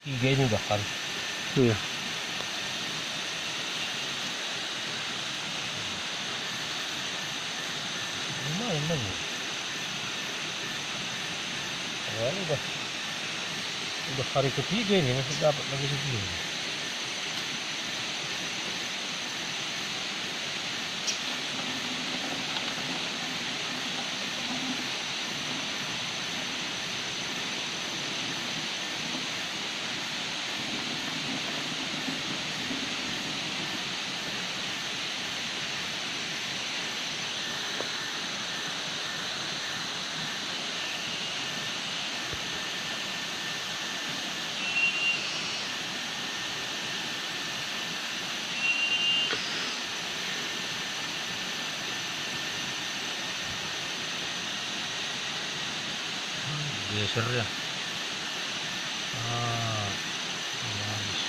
Tiga ini bahkan. Iya. Lumayan banyak. Awalnya udah hari ketiga ini masih dapat lagi segini. Geser ya. Ah, bagus.